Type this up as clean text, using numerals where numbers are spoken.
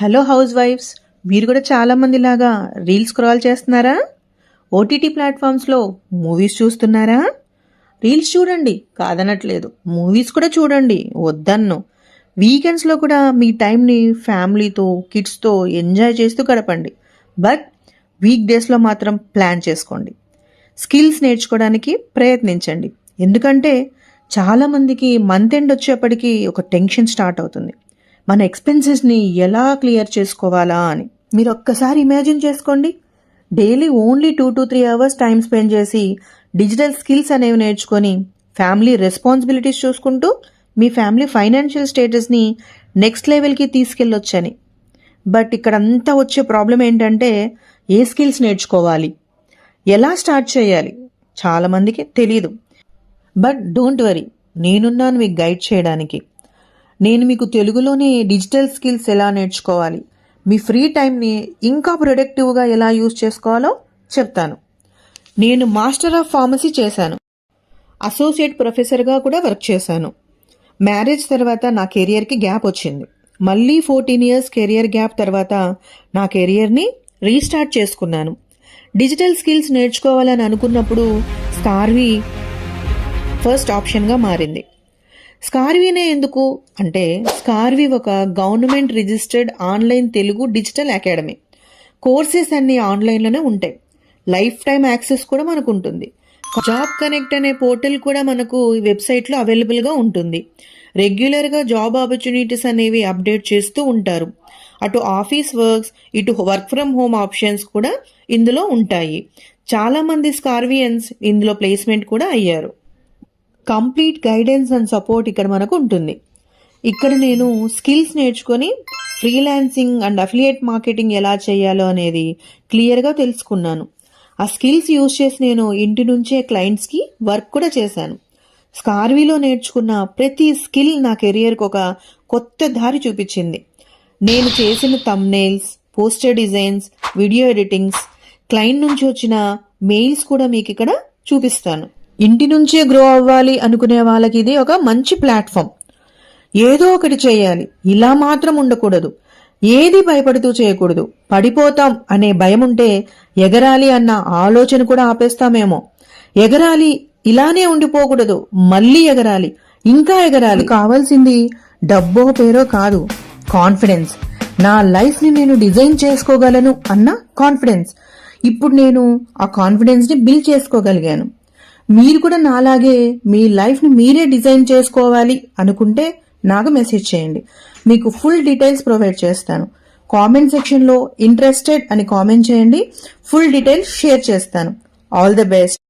Hello house wives, మీరు కూడా చాలా మంది లాగా రీల్స్ స్క్రాల్ చేస్తున్నారా? ఓటీటీ ప్లాట్ఫామ్స్లో మూవీస్ చూస్తున్నారా? రీల్స్ చూడండి, కాదనట్లేదు. మూవీస్ కూడా చూడండి, వద్దన్ను. వీకెండ్స్లో కూడా మీ టైంని ఫ్యామిలీతో, కిడ్స్తో ఎంజాయ్ చేస్తూ గడపండి. బట్ వీక్ డేస్లో మాత్రం ప్లాన్ చేసుకోండి. స్కిల్స్ నేర్చుకోవడానికి ప్రయత్నించండి. ఎందుకంటే చాలామందికి మంత్ ఎండ్ వచ్చేప్పటికీ ఒక టెన్షన్ స్టార్ట్ అవుతుంది. మన ఎక్స్పెన్సెస్ని ఎలా క్లియర్ చేసుకోవాలా అని. మీరు ఒక్కసారి ఇమాజిన్ చేసుకోండి. Daily only 2 to 3 hours time spend చేసి డిజిటల్ స్కిల్స్ అనేవి నేర్చుకొని ఫ్యామిలీ రెస్పాన్సిబిలిటీస్ చూసుకుంటూ మీ ఫ్యామిలీ ఫైనాన్షియల్ స్టేటస్ని నెక్స్ట్ లెవెల్కి తీసుకెళ్ళొచ్చని. బట్ ఇక్కడ అంతా వచ్చే ప్రాబ్లం ఏంటంటే ఏ స్కిల్స్ నేర్చుకోవాలి, ఎలా స్టార్ట్ చేయాలి చాలామందికి తెలియదు. బట్ డోంట్ వరీ, నేనున్నాను మీకు గైడ్ చేయడానికి. నేను మీకు తెలుగులోనే డిజిటల్ స్కిల్స్ ఎలా నేర్చుకోవాలి, మీ ఫ్రీ టైంని ఇంకా ప్రొడక్టివ్గా ఎలా యూజ్ చేసుకోవాలో చెప్తాను. నేను మాస్టర్ ఆఫ్ ఫార్మసీ చేశాను, అసోసియేట్ ప్రొఫెసర్గా కూడా వర్క్ చేశాను. మ్యారేజ్ తర్వాత నా కెరియర్కి గ్యాప్ వచ్చింది. మళ్ళీ 14 years కెరియర్ గ్యాప్ తర్వాత నా కెరియర్ని రీస్టార్ట్ చేసుకున్నాను. డిజిటల్ స్కిల్స్ నేర్చుకోవాలని అనుకున్నప్పుడు స్కార్వీ ఫస్ట్ ఆప్షన్గా మారింది. స్కార్వీనే ఎందుకు అంటే, స్కార్వీ ఒక government registered online Telugu digital academy. Courses అన్నీ ఆన్లైన్లోనే ఉంటాయి. లైఫ్ టైం యాక్సెస్ కూడా మనకు ఉంటుంది. జాబ్ కనెక్ట్ అనే పోర్టల్ కూడా మనకు వెబ్సైట్లో అవైలబుల్గా ఉంటుంది. రెగ్యులర్గా జాబ్ ఆపర్చునిటీస్ అనేవి అప్డేట్ చేస్తూ ఉంటారు. అటు ఆఫీస్ వర్క్స్, ఇటు వర్క్ ఫ్రమ్ హోమ్ ఆప్షన్స్ కూడా ఇందులో ఉంటాయి. చాలామంది స్కార్వియన్స్ ఇందులో ప్లేస్మెంట్ కూడా అయ్యారు. కంప్లీట్ గైడెన్స్ అండ్ సపోర్ట్ ఇక్కడ మనకు ఉంటుంది. ఇక్కడ నేను స్కిల్స్ నేర్చుకొని ఫ్రీలాన్సింగ్ అండ్ అఫిలియేట్ మార్కెటింగ్ ఎలా చేయాలో అనేది క్లియర్గా తెలుసుకున్నాను. ఆ స్కిల్స్ యూజ్ చేసి నేను ఇంటి నుంచే క్లయింట్స్కి వర్క్ కూడా చేశాను. స్కార్వీలో నేర్చుకున్న ప్రతి స్కిల్ నా కెరియర్కి ఒక కొత్త దారి చూపించింది. నేను చేసిన thumbnails, poster designs, video editings, client నుంచి వచ్చిన మెయిల్స్ కూడా మీకు ఇక్కడ చూపిస్తాను. ఇంటి నుంచే గ్రో అవ్వాలి అనుకునే వాళ్ళకి ఇది ఒక మంచి ప్లాట్ఫామ్. ఏదో ఒకటి చేయాలి, ఇలా మాత్రం ఉండకూడదు. ఏది భయపడుతూ చేయకూడదు. పడిపోతాం అనే భయం ఉంటే ఎగరాలి అన్న ఆలోచన కూడా ఆపేస్తామేమో. ఎగరాలి, ఇలానే ఉండిపోకూడదు, మళ్ళీ ఎగరాలి, ఇంకా ఎగరాలి. కావాల్సింది డబ్బో పేరో కాదు, కాన్ఫిడెన్స్. నా లైఫ్ని నేను డిజైన్ చేసుకోగలను అన్న కాన్ఫిడెన్స్. ఇప్పుడు నేను ఆ కాన్ఫిడెన్స్ని బిల్డ్ చేసుకోగలిగాను. మీరు కూడా నాలాగే మీ లైఫ్ని మీరే డిజైన్ చేసుకోవాలి అనుకుంటే నాకు మెసేజ్ చేయండి. మీకు ఫుల్ డీటెయిల్స్ ప్రొవైడ్ చేస్తాను. కామెంట్ సెక్షన్లో ఇంట్రెస్టెడ్ అని కామెంట్ చేయండి. ఫుల్ డీటెయిల్స్ షేర్ చేస్తాను. All the best.